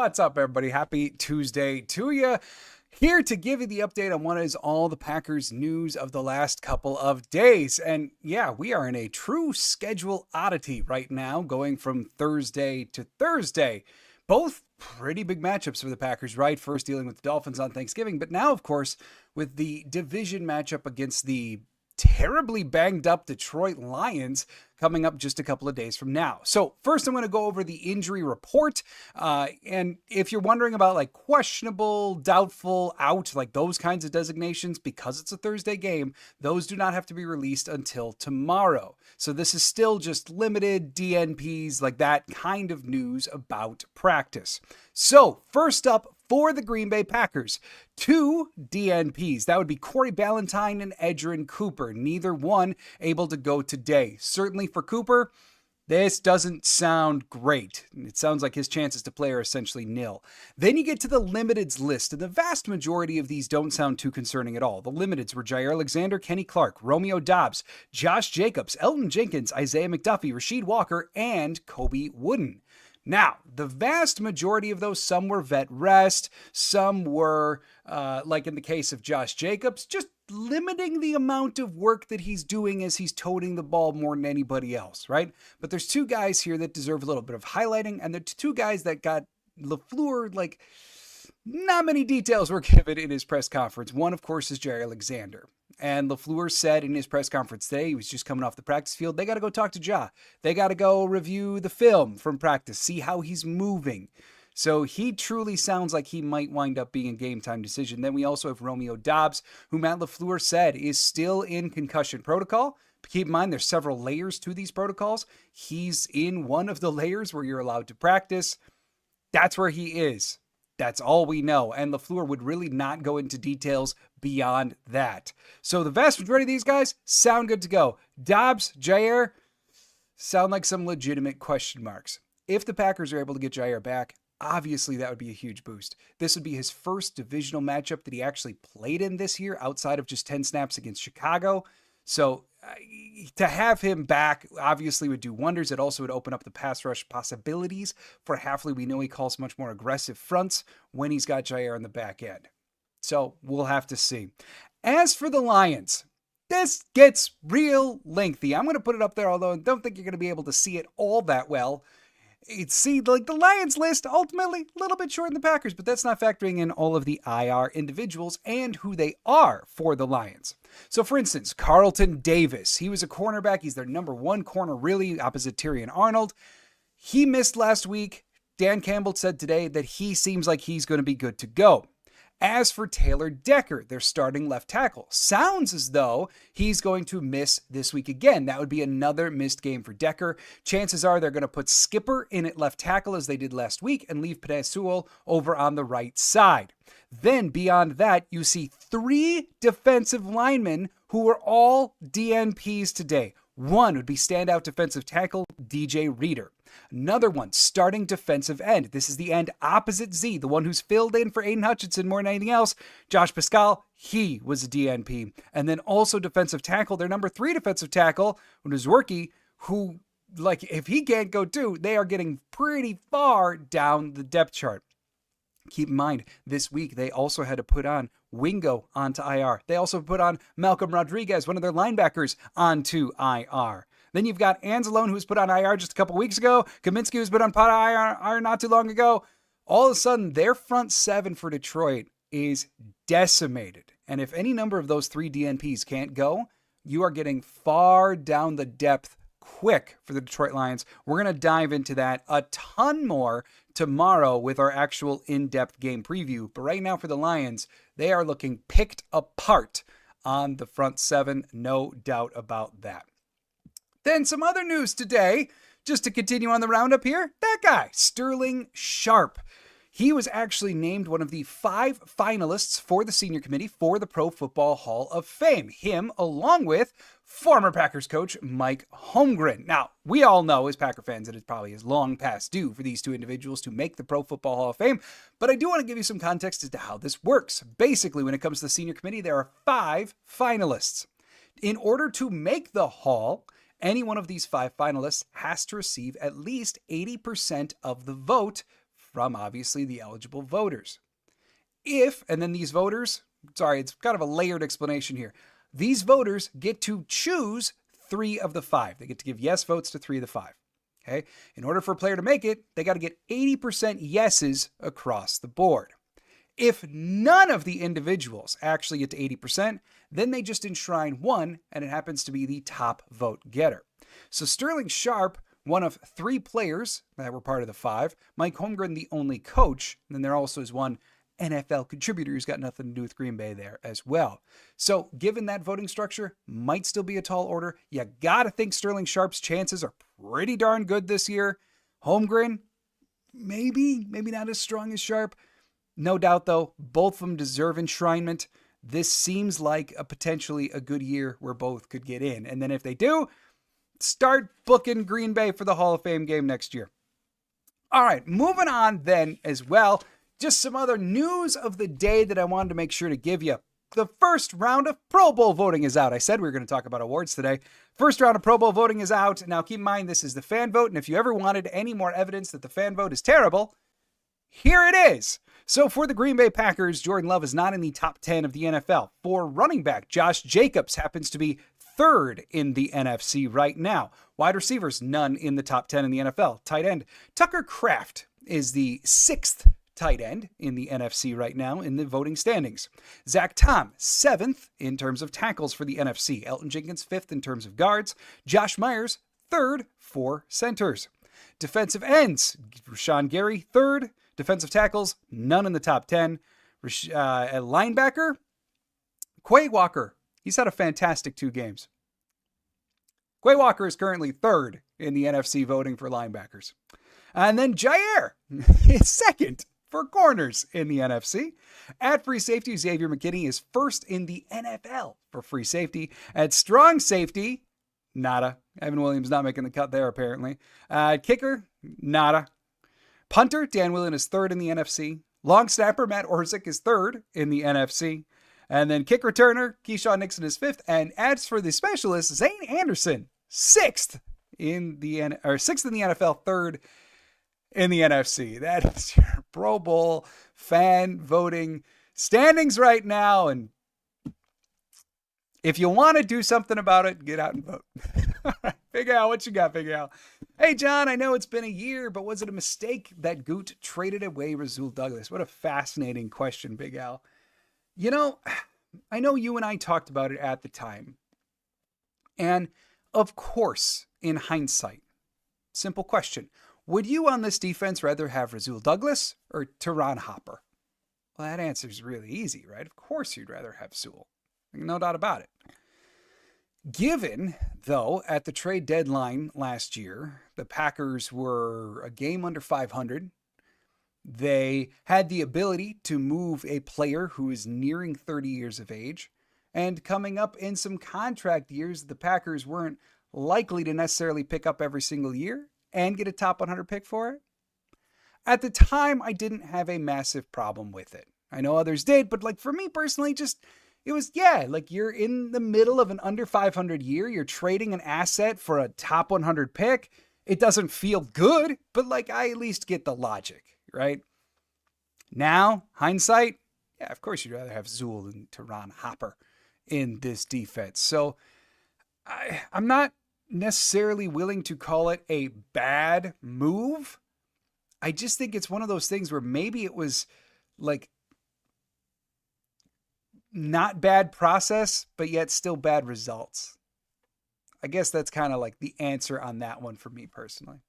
What's up, everybody? Happy Tuesday to you. Here to give you the update on what is all the Packers news of the last couple of days. And yeah, we are in a true schedule oddity right now, going from Thursday to Thursday. Both pretty big matchups for the Packers, right? First dealing with the Dolphins on Thanksgiving, but now, of course, with the division matchup against the terribly banged up Detroit Lions coming up just a couple of days from now. So first I'm going to go over the injury report. And if you're wondering about like questionable, doubtful, out, like those kinds of designations, because it's a Thursday game, those do not have to be released until tomorrow. So this is still just limited DNPs, like that kind of news about practice. So first up, for the Green Bay Packers, 2 DNPs. That would be Corey Ballantyne and Edgerrin Cooper. Neither one able to go today. Certainly for Cooper, this doesn't sound great. It sounds like his chances to play are essentially nil. Then you get to the limiteds list, and the vast majority of these don't sound too concerning at all. The limiteds were Jair Alexander, Kenny Clark, Romeo Doubs, Josh Jacobs, Elton Jenkins, Isaiah McDuffie, Rasheed Walker, and Kobe Wooden. Now, the vast majority of those, some were vet rest, some were, like in the case of Josh Jacobs, just limiting the amount of work that he's doing as he's toting the ball more than anybody else, right? But there's 2 guys here that deserve a little bit of highlighting, and the 2 guys that got LaFleur, like, not many details were given in his press conference. One, of course, is Jair Alexander. And LaFleur said in his press conference today, he was just coming off the practice field, they got to go talk to Ja. They got to go review the film from practice, see how he's moving. So he truly sounds like he might wind up being a game time decision. Then we also have Romeo Doubs, who Matt LaFleur said is still in concussion protocol. But keep in mind, there's several layers to these protocols. He's in one of the layers where you're allowed to practice. That's where he is. That's all we know. And LaFleur would really not go into details beyond that. So the vast majority of these guys sound good to go. Doubs, Jair, sound like some legitimate question marks. If the Packers are able to get Jair back, obviously that would be a huge boost. This would be his first divisional matchup that he actually played in this year outside of just 10 snaps against Chicago. So to have him back obviously would do wonders. It also would open up the pass rush possibilities for Hafley. We know he calls much more aggressive fronts when he's got Jair on the back end. So we'll have to see. As for the Lions, this gets real lengthy. I'm going to put it up there, although I don't think you're going to be able to see it all that well. See, like the Lions list, ultimately a little bit short in the Packers, but that's not factoring in all of the IR individuals and who they are for the Lions. So, for instance, Carlton Davis, he was a cornerback. He's their number 1 corner, really, opposite Tyrion Arnold. He missed last week. Dan Campbell said today that he seems like he's going to be good to go. As for Taylor Decker, their starting left tackle, sounds as though he's going to miss this week again. That would be another missed game for Decker. Chances are they're going to put Skipper in at left tackle as they did last week and leave Penei Sewell over on the right side. Then beyond that, you see 3 defensive linemen who were all DNPs today. One would be standout defensive tackle DJ Reader. Another one, starting defensive end. This is the end opposite Z, the one who's filled in for Aiden Hutchinson more than anything else. Josh Pascal, he was a DNP. And then also defensive tackle, their number 3 defensive tackle, Nzworki, who, like, if he can't go too, they are getting pretty far down the depth chart. Keep in mind, this week they also had to put on Wingo onto IR. They also put on Malcolm Rodriguez, one of their linebackers, onto IR. Then you've got Anzalone, who was put on IR just a couple weeks ago. Kaminsky was put on IR not too long ago. All of a sudden, their front 7 for Detroit is decimated. And if any number of those 3 DNPs can't go, you are getting far down the depth quick for the Detroit Lions. We're going to dive into that a ton more tomorrow with our actual in-depth game preview. But right now for the Lions, they are looking picked apart on the front 7. No doubt about that. Then some other news today, just to continue on the roundup here, that guy, Sterling Sharp. He was actually named one of the 5 finalists for the senior committee for the Pro Football Hall of Fame. Him, along with former Packers coach Mike Holmgren. Now, we all know as Packer fans that it probably is long past due for these 2 individuals to make the Pro Football Hall of Fame, but I do want to give you some context as to how this works. Basically, when it comes to the senior committee, there are 5 finalists. In order to make the Hall, any one of these 5 finalists has to receive at least 80% of the vote from obviously the eligible voters. And then these voters, it's kind of a layered explanation here. These voters get to choose 3 of the 5. They get to give yes votes to 3 of the 5. Okay. In order for a player to make it, they got to get 80% yeses across the board. If none of the individuals actually get to 80%, then they just enshrine one, and it happens to be the top vote getter. So Sterling Sharp, one of 3 players that were part of the 5, Mike Holmgren, the only coach, and then there also is one NFL contributor who's got nothing to do with Green Bay there as well. So given that voting structure, might still be a tall order. You got to think Sterling Sharp's chances are pretty darn good this year. Holmgren, maybe not as strong as Sharp. No doubt, though, both of them deserve enshrinement. This seems like potentially a good year where both could get in. And then if they do, start booking Green Bay for the Hall of Fame game next year. All right, moving on then as well. Just some other news of the day that I wanted to make sure to give you. The first round of Pro Bowl voting is out. I said we were going to talk about awards today. First round of Pro Bowl voting is out. Now, keep in mind, this is the fan vote. And if you ever wanted any more evidence that the fan vote is terrible, here it is. So for the Green Bay Packers, Jordan Love is not in the top 10 of the NFL. For running back, Josh Jacobs happens to be 3rd in the NFC right now. Wide receivers, none in the top 10 in the NFL. Tight end, Tucker Kraft is the 6th tight end in the NFC right now in the voting standings. Zach Tom, 7th in terms of tackles for the NFC. Elton Jenkins, 5th in terms of guards. Josh Myers, 3rd for centers. Defensive ends, Rashawn Gary, 3rd. Defensive tackles, none in the top 10. At linebacker, Quay Walker. He's had a fantastic 2 games. Quay Walker is currently 3rd in the NFC voting for linebackers. And then Jair is 2nd for corners in the NFC. At free safety, Xavier McKinney is 1st in the NFL for free safety. At strong safety, nada. Evan Williams not making the cut there, apparently. Kicker, nada. Punter, Dan Whelan is 3rd in the NFC. Long snapper, Matt Orsic is 3rd in the NFC. And then kick returner, Keyshawn Nixon is 5th. And as for the specialist, Zane Anderson, 6th in the NFL, 3rd in the NFC. That is your Pro Bowl fan voting standings right now. And if you want to do something about it, get out and vote. All right, Big Al, what you got, Big Al? Hey, John, I know it's been a year, but was it a mistake that Goot traded away Rasul Douglas? What a fascinating question, Big Al. You know, I know you and I talked about it at the time. And of course, in hindsight, simple question. Would you on this defense rather have Rasul Douglas or Teron Hopper? Well, that answer is really easy, right? Of course you'd rather have Sewell. No doubt about it. Given, though, at the trade deadline last year, the Packers were a game under 500. They had the ability to move a player who is nearing 30 years of age. And coming up in some contract years, the Packers weren't likely to necessarily pick up every single year and get a top 100 pick for it. At the time, I didn't have a massive problem with it. I know others did, but like for me personally, it was, like you're in the middle of an under 500 year. You're trading an asset for a top 100 pick. It doesn't feel good, but like I at least get the logic, right? Now, hindsight, yeah, of course you'd rather have Zool than Teron Hopper in this defense. So I'm not necessarily willing to call it a bad move. I just think it's one of those things where maybe it was like not bad process, but yet still bad results. I guess that's kind of like the answer on that one for me personally.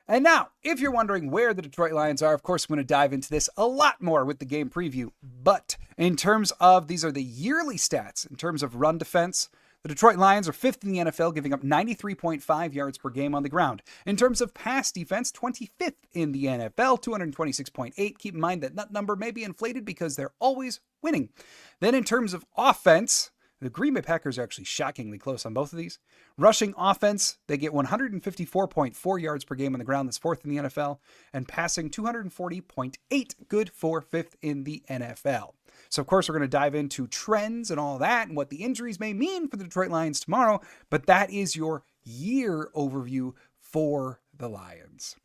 And now, if you're wondering where the Detroit Lions are, of course, we're going to dive into this a lot more with the game preview. But in terms of, these are the yearly stats, in terms of run defense, the Detroit Lions are 5th in the NFL, giving up 93.5 yards per game on the ground. In terms of pass defense, 25th in the NFL, 226.8. Keep in mind that number may be inflated because they're always winning. Then in terms of offense, the Green Bay Packers are actually shockingly close on both of these. Rushing offense, they get 154.4 yards per game on the ground. That's 4th in the NFL. And passing 240.8, good for 5th in the NFL. So, of course, we're going to dive into trends and all that and what the injuries may mean for the Detroit Lions tomorrow. But that is your year overview for the Lions.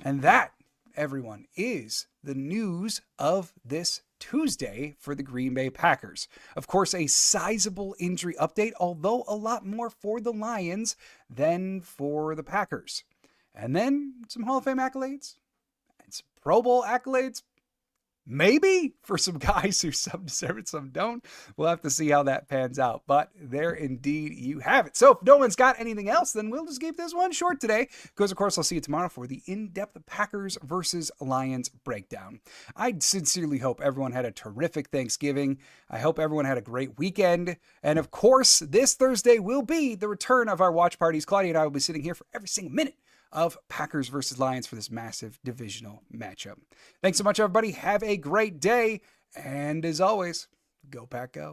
And that everyone, is the news of this Tuesday for the Green Bay Packers. Of course, a sizable injury update, although a lot more for the Lions than for the Packers. And then some Hall of Fame accolades and some Pro Bowl accolades. Maybe for some guys who some deserve it, some don't. We'll have to see how that pans out. But there indeed you have it. So if no one's got anything else, then we'll just keep this one short today. Because, of course, I'll see you tomorrow for the in-depth Packers versus Lions breakdown. I sincerely hope everyone had a terrific Thanksgiving. I hope everyone had a great weekend. And, of course, this Thursday will be the return of our watch parties. Claudia and I will be sitting here for every single minute of Packers versus Lions for this massive divisional matchup. Thanks so much, everybody. Have a great day. And as always, go Pack Go.